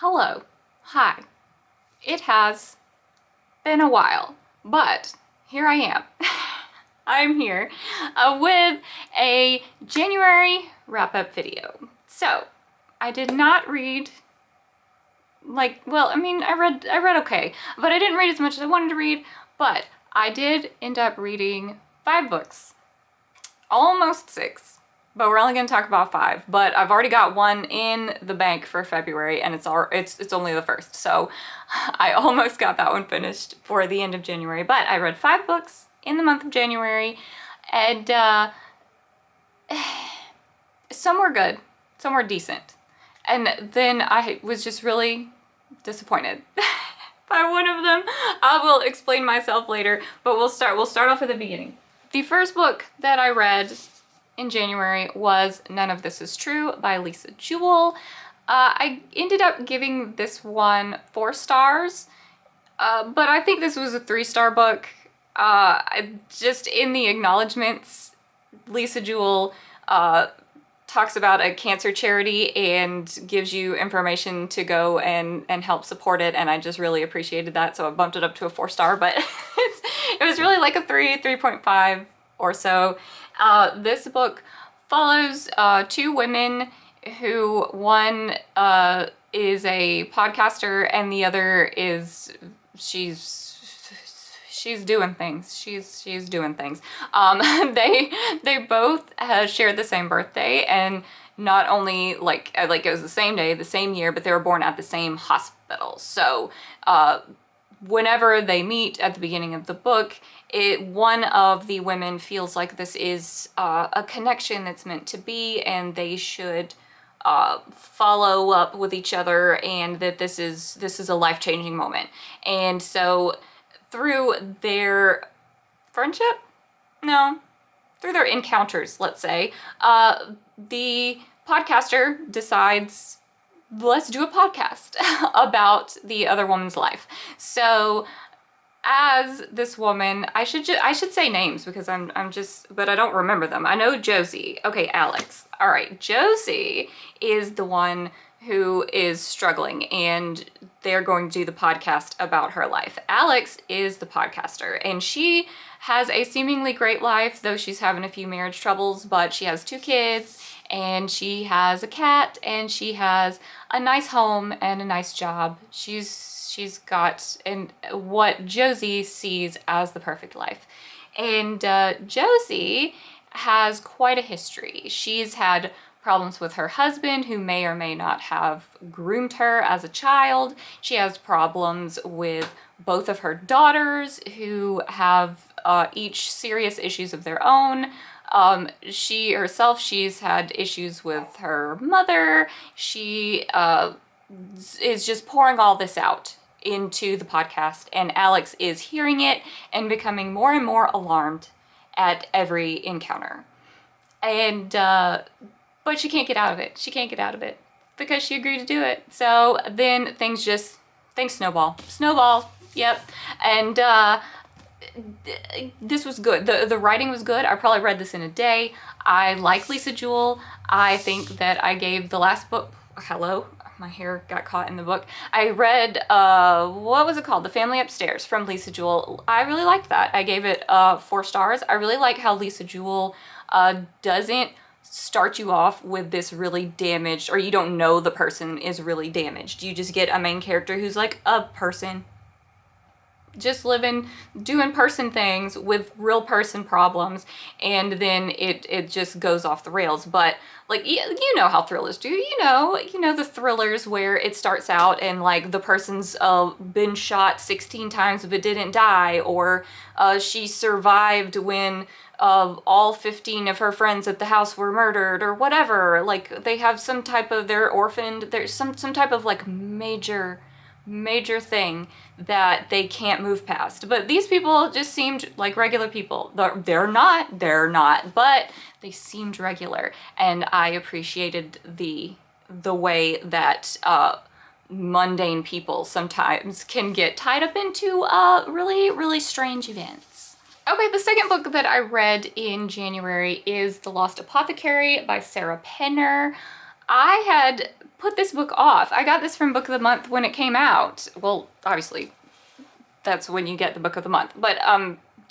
Hello. Hi. It has been a while, but here I am. I'm here with a January wrap-up video. So, I did not read, I read okay, but I didn't read as much as I wanted to read, but I did end up reading 5 books. Almost 6. But we're only going to talk about 5. But I've already got one in the bank for February, and it's only the 1st. So I almost got that one finished for the end of January. But I read 5 books in the month of January, and some were good, some were decent. And then I was just really disappointed by one of them. I will explain myself later, but we'll start off at the beginning. The first book that I read in January was None of This Is True by Lisa Jewell. I ended up giving this one 4 stars, but I think this was a 3-star book. Just in the acknowledgments, Lisa Jewell talks about a cancer charity and gives you information to go and help support it, and I just really appreciated that, so I bumped it up to a 4-star, but it was really like a 3.5 or so. This book follows 2 women who, one is a podcaster and the other is she's doing things. She's doing things. They both shared the same birthday, and not only like it was the same day, the same year, but they were born at the same hospital. So whenever they meet at the beginning of the book, one of the women feels like this is a connection that's meant to be, and they should follow up with each other, and that this is a life-changing moment. And so through their friendship? No. Through their encounters, let's say, the podcaster decides, let's do a podcast about the other woman's life. So as this woman, I should say names because but I don't remember them. I know Josie. Okay, Alex. All right, Josie is the one who is struggling, and they're going to do the podcast about her life. Alex is the podcaster, and she has a seemingly great life, though she's having a few marriage troubles, but she has 2 kids, and she has a cat, and she has a nice home and a nice job. She's got what Josie sees as the perfect life. And Josie has quite a history. She's had problems with her husband, who may or may not have groomed her as a child. She has problems with both of her daughters, who have each serious issues of their own. She herself, she's had issues with her mother. She is just pouring all this out into the podcast, and Alex is hearing it and becoming more and more alarmed at every encounter. And but she can't get out of it. She can't get out of it because she agreed to do it. So then things snowball. Yep. And this was good. The writing was good. I probably read this in a day. I like Lisa Jewell. I think that I gave the last book, hello, my hair got caught in the book. I read, what was it called? The Family Upstairs from Lisa Jewell. I really liked that. I gave it 4 stars. I really like how Lisa Jewell doesn't start you off with this really damaged, or you don't know the person is really damaged. You just get a main character who's like a person just living, doing person things with real person problems, and then it just goes off the rails. But like, you know how thrillers do. You know the thrillers where it starts out and like the person's been shot 16 times but didn't die, or she survived when all 15 of her friends at the house were murdered, or whatever. Like, they have some type of, they're orphaned, there's some type of like major thing that they can't move past. But these people just seemed like regular people. They're not, but they seemed regular, and I appreciated the way that mundane people sometimes can get tied up into really strange events. Okay, the second book that I read in January is The Lost Apothecary by Sarah Penner. I had put this book off. I got this from Book of the Month when it came out. Well, obviously, that's when you get the Book of the Month. But,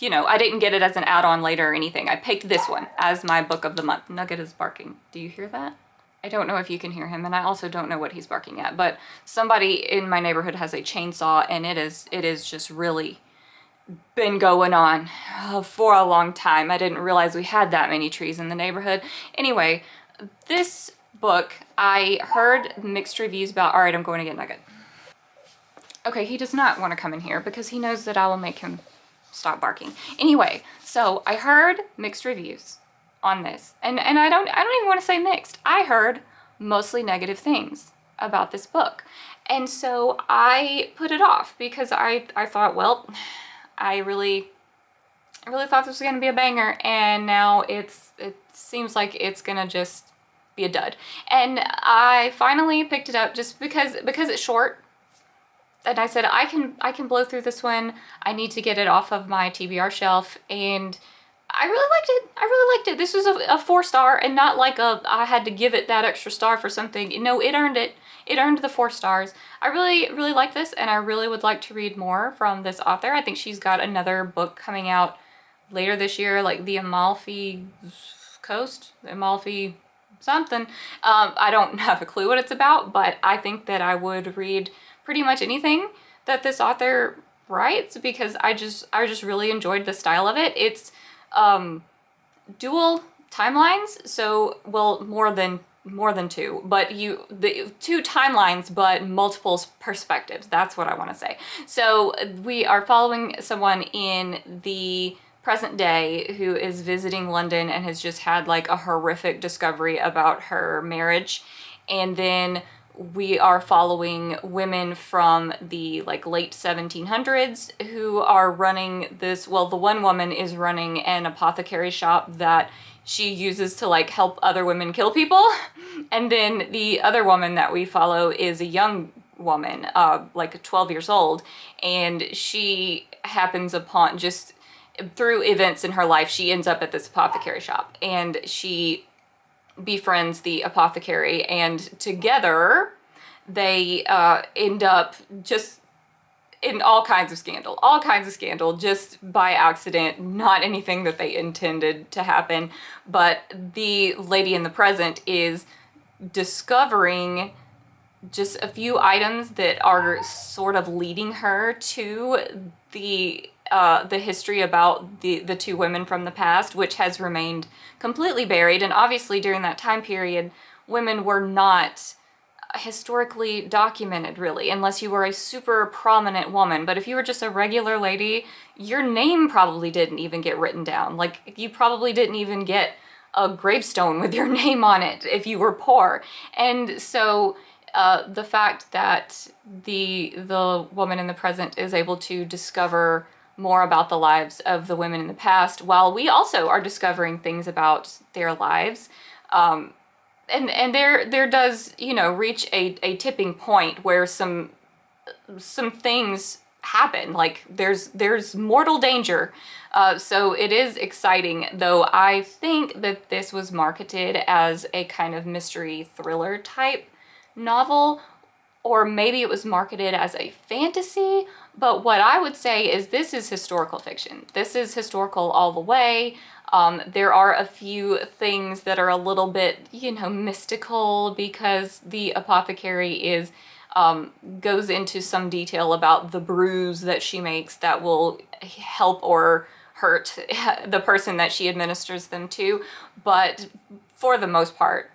you know, I didn't get it as an add-on later or anything. I picked this one as my Book of the Month. Nugget is barking. Do you hear that? I don't know if you can hear him, and I also don't know what he's barking at, but somebody in my neighborhood has a chainsaw, and it is just really been going on for a long time. I didn't realize we had that many trees in the neighborhood. Anyway, this book, I heard mixed reviews about. All right, I'm going to get Nugget. Okay, he does not want to come in here because he knows that I will make him stop barking. Anyway, so I heard mixed reviews on this, and I don't even want to say mixed. I heard mostly negative things about this book, and so I put it off because I thought, well, I really thought this was gonna be a banger, and now it seems like it's gonna just be a dud. And I finally picked it up just because it's short. And I said, I can blow through this one. I need to get it off of my TBR shelf, and I really liked it. I really liked it. This was a 4-star, and not like I had to give it that extra star for something. No, it earned it. It earned the 4 stars. I really like this, and I really would like to read more from this author. I think she's got another book coming out later this year, like the Amalfi Coast, Amalfi something. I don't have a clue what it's about, but I think that I would read pretty much anything that this author writes because I just really enjoyed the style of it. It's dual timelines, so, well, more than 2, but the 2 timelines, but multiple perspectives. That's what I want to say. So we are following someone in the present day who is visiting London and has just had like a horrific discovery about her marriage, and then we are following women from the like late 1700s who are running this, well, the one woman is running an apothecary shop that she uses to like help other women kill people. And then the other woman that we follow is a young woman, like 12 years old. And she happens upon, just through events in her life, she ends up at this apothecary shop and she befriends the apothecary, and together they end up just in all kinds of scandal, just by accident, not anything that they intended to happen. But the lady in the present is discovering just a few items that are sort of leading her to the history about the 2 women from the past, which has remained completely buried. And obviously during that time period, women were not historically documented really, unless you were a super prominent woman. But if you were just a regular lady, your name probably didn't even get written down. Like, you probably didn't even get a gravestone with your name on it if you were poor. And so the fact that the woman in the present is able to discover more about the lives of the women in the past, while we also are discovering things about their lives. And there does, you know, reach a tipping point where some things happen. Like there's mortal danger. So it is exciting, though I think that this was marketed as a kind of mystery thriller type novel, or maybe it was marketed as a fantasy. But what I would say is this is historical fiction. This is historical all the way. There are a few things that are a little bit, you know, mystical, because the apothecary is goes into some detail about the brews that she makes that will help or hurt the person that she administers them to. But for the most part,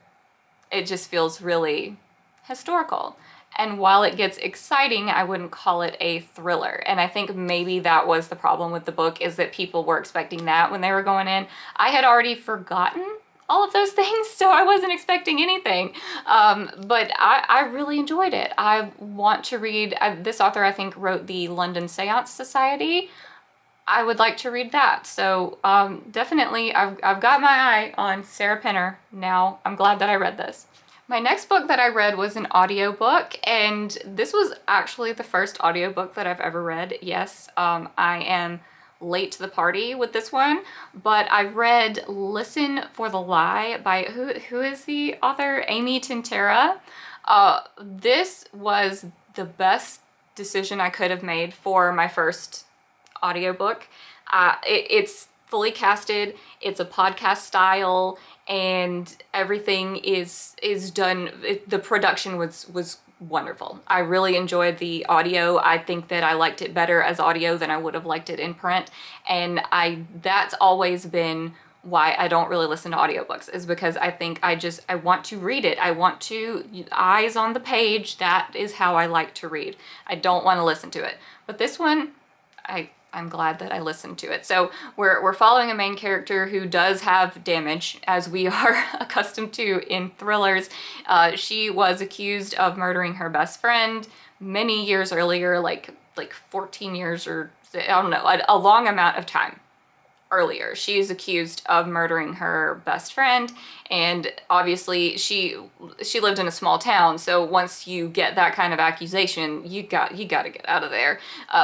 it just feels really historical. And while it gets exciting, I wouldn't call it a thriller. And I think maybe that was the problem with the book, is that people were expecting that when they were going in. I had already forgotten all of those things, so I wasn't expecting anything. But I really enjoyed it. I want to read, this author I think wrote the London Seance Society. I would like to read that. So definitely I've got my eye on Sarah Penner now. I'm glad that I read this. My next book that I read was an audiobook, and this was actually the first audiobook that I've ever read. Yes, I am late to the party with this one, but I read Listen for the Lie by, who is the author? Amy Tintera. This was the best decision I could have made for my first audiobook. It's fully casted, it's a podcast style, and everything is done. The production was wonderful. I really enjoyed the audio. I think that I liked it better as audio than I would have liked it in print, and that's always been why I don't really listen to audiobooks, is because I think I want to read it. I want to, eyes on the page. That is how I like to read. I don't want to listen to it. But this one, I'm glad that I listened to it. So we're following a main character who does have damage, as we are accustomed to in thrillers. She was accused of murdering her best friend many years earlier, like 14 years, or I don't know, a long amount of time earlier. She's accused of murdering her best friend, and obviously she lived in a small town, so once you get that kind of accusation, you got to get out of there.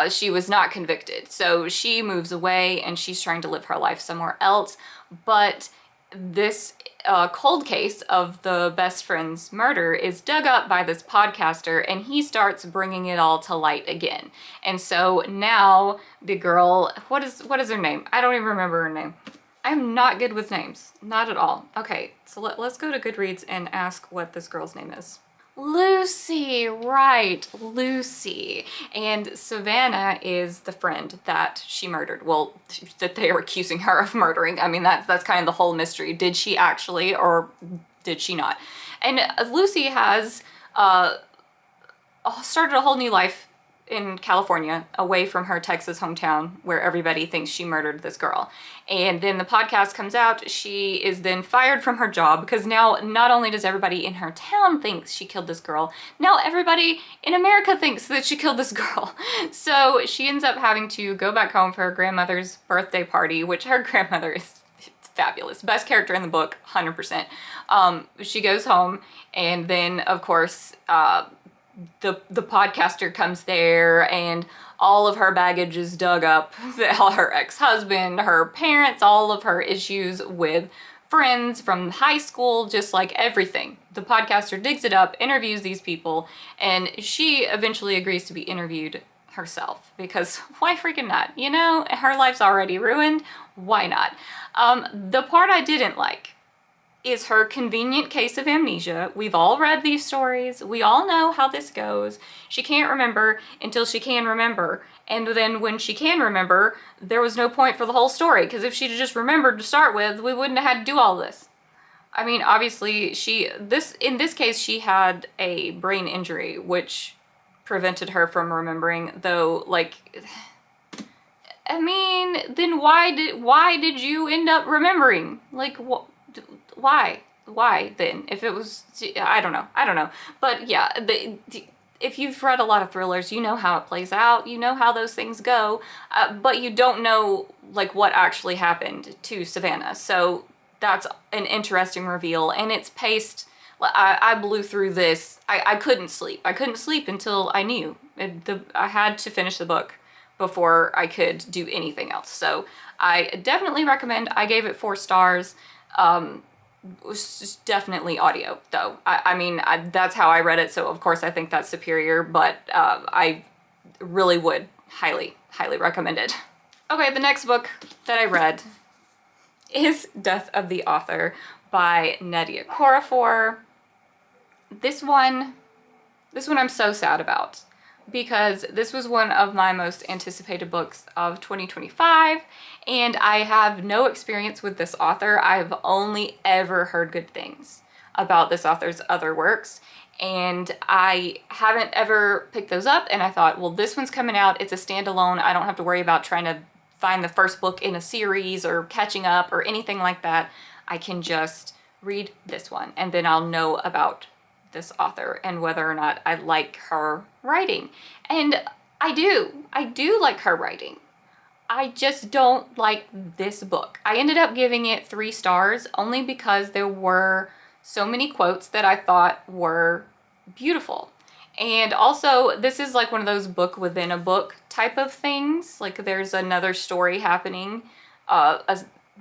She was not convicted, so she moves away and she's trying to live her life somewhere else. But this cold case of the best friend's murder is dug up by this podcaster, and he starts bringing it all to light again. And so now the girl, what is her name? I don't even remember her name. I'm not good with names, not at all. Okay, so let's go to Goodreads and ask what this girl's name is. Lucy, right, Lucy. And Savannah is the friend that she murdered. Well, that they are accusing her of murdering. I mean, that's kind of the whole mystery. Did she actually, or did she not? And Lucy has started a whole new life in California, away from her Texas hometown where everybody thinks she murdered this girl. And then the podcast comes out, she is then fired from her job, because now not only does everybody in her town think she killed this girl, now everybody in America thinks that she killed this girl. So she ends up having to go back home for her grandmother's birthday party, which her grandmother is fabulous. Best character in the book, 100%. She goes home, and then of course, the podcaster comes there, and all of her baggage is dug up. Her ex-husband, her parents, all of her issues with friends from high school, just like everything. The podcaster digs it up, interviews these people, and she eventually agrees to be interviewed herself, because why freaking not? You know, her life's already ruined. Why not? The part I didn't like is her convenient case of amnesia. We've all read these stories. We all know how this goes. She can't remember until she can remember. And then when she can remember, there was no point for the whole story, because if she'd just remembered to start with, we wouldn't have had to do all this. I mean, obviously, in this case, she had a brain injury, which prevented her from remembering, though, like, I mean, then why did you end up remembering? Like, what? Why then? If it was, I don't know. But yeah, if you've read a lot of thrillers, you know how it plays out. You know how those things go, but you don't know like what actually happened to Savannah. So that's an interesting reveal, and it's paced. I blew through this. I couldn't sleep. I couldn't sleep until I knew. I had to finish the book before I could do anything else. So I definitely recommend. I gave it 4 stars. It was just definitely audio, though. I mean, that's how I read it, so of course I think that's superior, but I really would highly recommend it. Okay, the next book that I read is Death of the Author by Nadia Corafor. This one I'm so sad about, because this was one of my most anticipated books of 2025, and I have no experience with this author. I've only ever heard good things about this author's other works, and I haven't ever picked those up, and I thought, well, this one's coming out, it's a standalone, I don't have to worry about trying to find the first book in a series or catching up or anything like that. I can just read this one, and then I'll know about this author and whether or not I like her writing. And I do like her writing. I just don't like this book. I ended up giving it 3 stars only because there were so many quotes that I thought were beautiful. And also, this is like one of those book within a book type of things. Like there's another story happening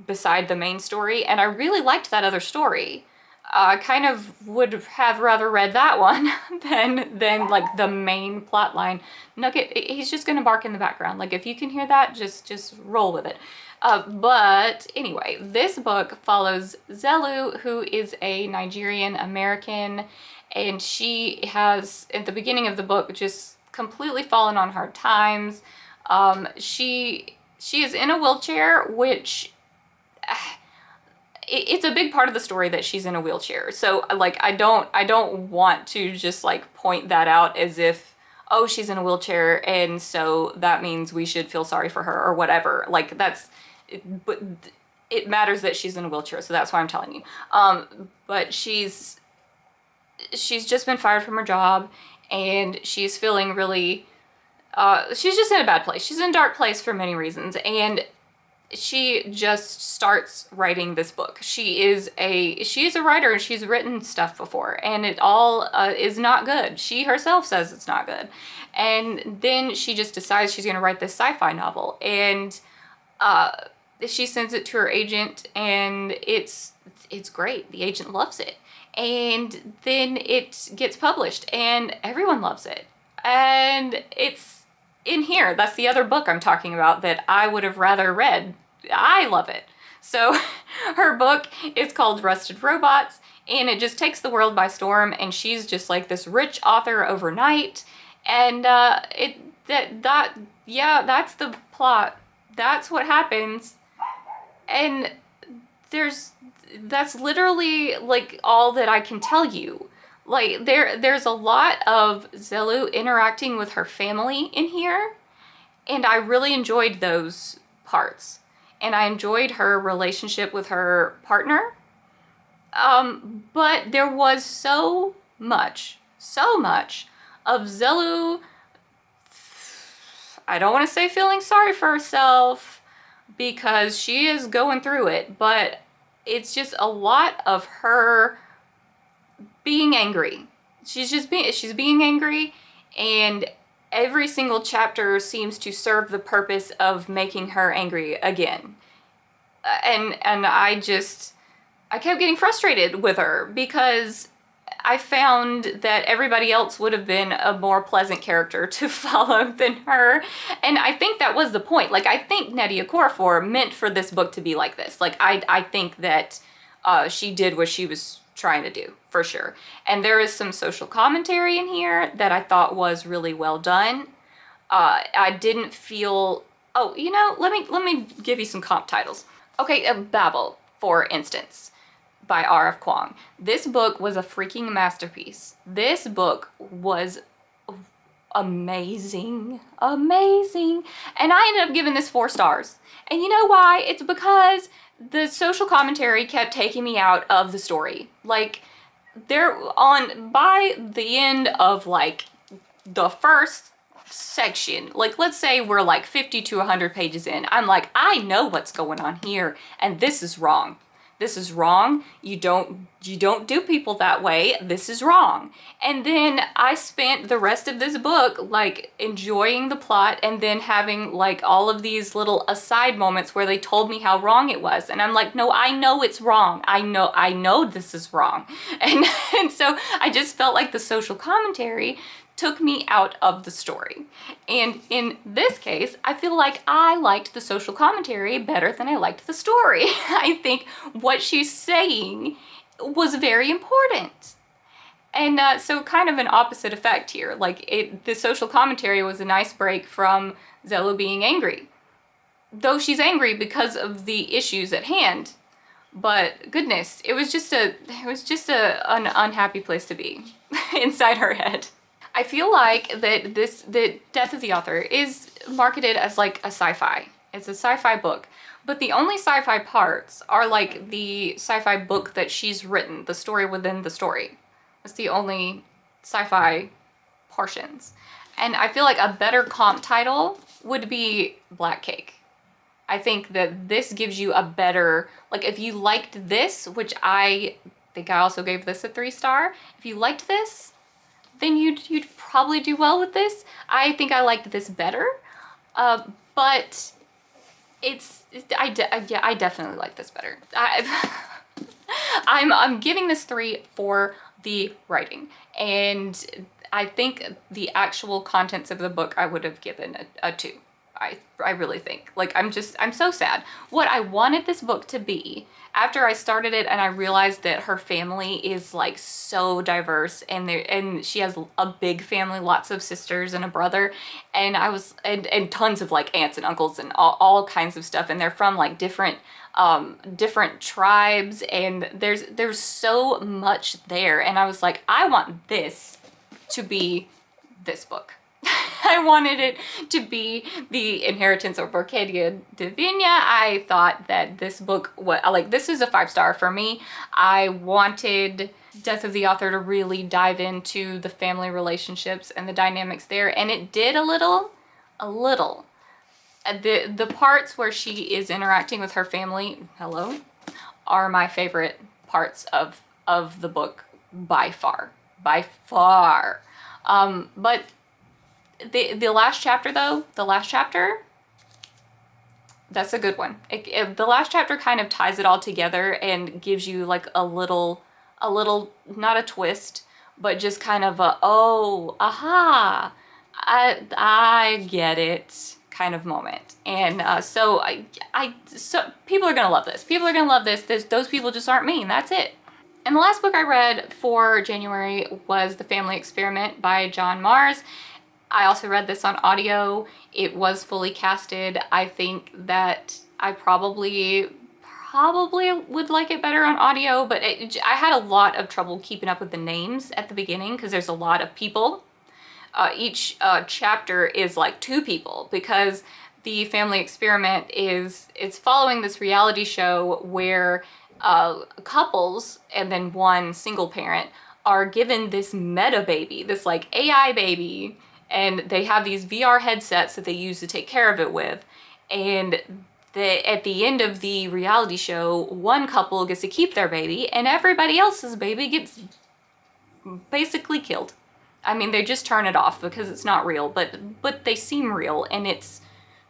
beside the main story, and I really liked that other story. I kind of would have rather read that one than like the main plot line. Nugget, he's just gonna bark in the background. Like if you can hear that, just roll with it. But anyway, this book follows Zelu, who is a Nigerian American, and she has, at the beginning of the book, just completely fallen on hard times. She is in a wheelchair, which it's a big part of the story that she's in a wheelchair. So like I don't want to just like point that out as if, oh, she's in a wheelchair and so that means we should feel sorry for her or whatever. Like but it matters that she's in a wheelchair, so that's why I'm telling you. But she's just been fired from her job, and she's feeling really she's just in a bad place. She's in a dark place for many reasons, and she just starts writing this book. She is a writer, and she's written stuff before, and it all is not good. She herself says it's not good. And then she just decides she's going to write this sci-fi novel, and she sends it to her agent, and it's great. The agent loves it. And then it gets published, and everyone loves it. And it's in here. That's the other book I'm talking about that I would have rather read. I love it. So her book is called Rusted Robots, and it just takes the world by storm, and she's just like this rich author overnight. And that's the plot. That's what happens. And that's literally like all that I can tell you. Like there's a lot of Zelu interacting with her family in here, and I really enjoyed those parts. And I enjoyed her relationship with her partner. But there was so much of Zelu, I don't want to say feeling sorry for herself, because she is going through it, but it's just a lot of her being angry. She's being angry, and every single chapter seems to serve the purpose of making her angry again. And I kept getting frustrated with her, because I found that everybody else would have been a more pleasant character to follow than her. And I think that was the point. Like, I think Nnedi Okorafor meant for this book to be like this. Like, I think that she did what she was trying to do, for sure. And there is some social commentary in here that I thought was really well done. I didn't feel... Oh, let me give you some comp titles. Okay, Babel, for instance, by R.F. Kuang. This book was a freaking masterpiece. This book was amazing. And I ended up giving this 4 stars. And you know why? It's because the social commentary kept taking me out of the story. Like, by the end of like the first section, like let's say we're like 50 to 100 pages in, I'm like, I know what's going on here, and this is wrong. This is wrong. You don't do people that way. This is wrong. And then I spent the rest of this book like enjoying the plot, and then having like all of these little aside moments where they told me how wrong it was. And I'm like, no, I know it's wrong. I know this is wrong. And so I just felt like the social commentary took me out of the story. And in this case, I feel like I liked the social commentary better than I liked the story. I think what she's saying was very important. And so kind of an opposite effect here. Like, the social commentary was a nice break from Zelu being angry. Though she's angry because of the issues at hand. But goodness, it was just an unhappy place to be inside her head. I feel like that the Death of the Author is marketed as like a sci-fi. It's a sci-fi book. But the only sci-fi parts are like the sci-fi book that she's written, the story within the story. That's the only sci-fi portions. And I feel like a better comp title would be Black Cake. I think that this gives you a better, like if you liked this, which I think I also gave this a 3-star, if you liked this, then you'd probably do well with this. I think I liked this better, but I definitely like this better. I'm giving this 3 for the writing, and I think the actual contents of the book I would have given a 2. I really think. Like, I'm so sad. What I wanted this book to be, after I started it and I realized that her family is like so diverse, and she has a big family, lots of sisters and a brother, and and tons of like aunts and uncles and all kinds of stuff, and they're from like different tribes, and there's so much there, and I was like, I want this to be this book. I wanted it to be the Inheritance of Orchidia Divina. I thought that this book, this is a 5-star for me. I wanted Death of the Author to really dive into the family relationships and the dynamics there, and it did a little. The parts where she is interacting with her family, hello, are my favorite parts of the book by far. But the last chapter though, that's a good one. The last chapter kind of ties it all together and gives you like a little, not a twist, but just kind of a, oh, aha, I get it kind of moment. And so people are gonna love this. People are gonna love this. Those people just aren't me. That's it. And the last book I read for January was The Family Experiment by John Mars. I also read this on audio. It was fully casted. I think that I probably would like it better on audio, but I had a lot of trouble keeping up with the names at the beginning because there's a lot of people. Each chapter is like 2 people, because the Family Experiment it's following this reality show where couples and then one single parent are given this meta baby, this like AI baby, and they have these VR headsets that they use to take care of it with. And at the end of the reality show, one couple gets to keep their baby and everybody else's baby gets basically killed. I mean, they just turn it off because it's not real, but they seem real, and it's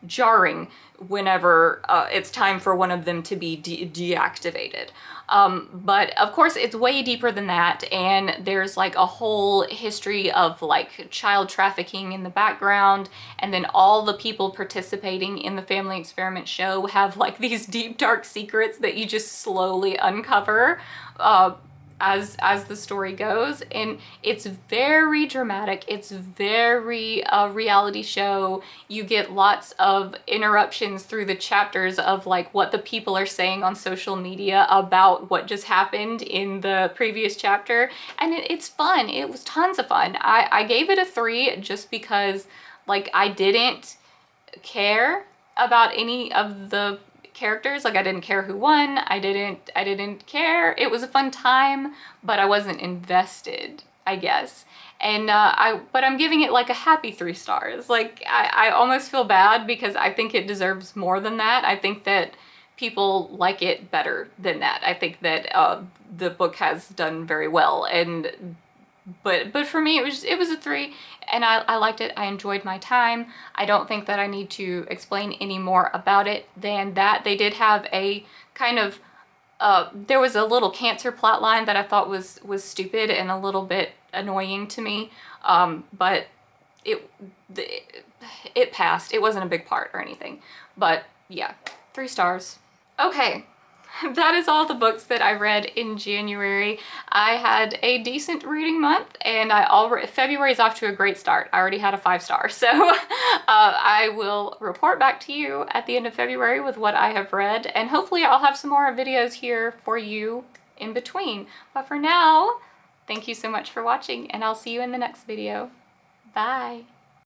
jarring whenever it's time for one of them to be deactivated. But of course it's way deeper than that, and there's like a whole history of like child trafficking in the background, and then all the people participating in the Family Experiment show have like these deep dark secrets that you just slowly uncover as the story goes, and it's very dramatic. It's very reality show. You get lots of interruptions through the chapters of like what the people are saying on social media about what just happened in the previous chapter, and it's fun. It was tons of fun. I gave it a 3 just because like I didn't care about any of the characters. Like, I didn't care who won. I didn't care. It was a fun time, but I wasn't invested, I guess. And but I'm giving it like a happy 3 stars. Like, I almost feel bad because I think it deserves more than that. I think that people like it better than that. I think that the book has done very well, and but for me it was a 3, and I liked it. I enjoyed my time. I don't think that I need to explain any more about it than that. They did have a kind of there was a little cancer plot line that I thought was stupid and a little bit annoying to me, but it passed. It wasn't a big part or anything, but yeah, 3 stars. Okay, that is all the books that I read in January. I had a decent reading month, and February is off to a great start. I already had a 5-star, so I will report back to you at the end of February with what I have read, and hopefully I'll have some more videos here for you in between. But for now, thank you so much for watching, and I'll see you in the next video. Bye!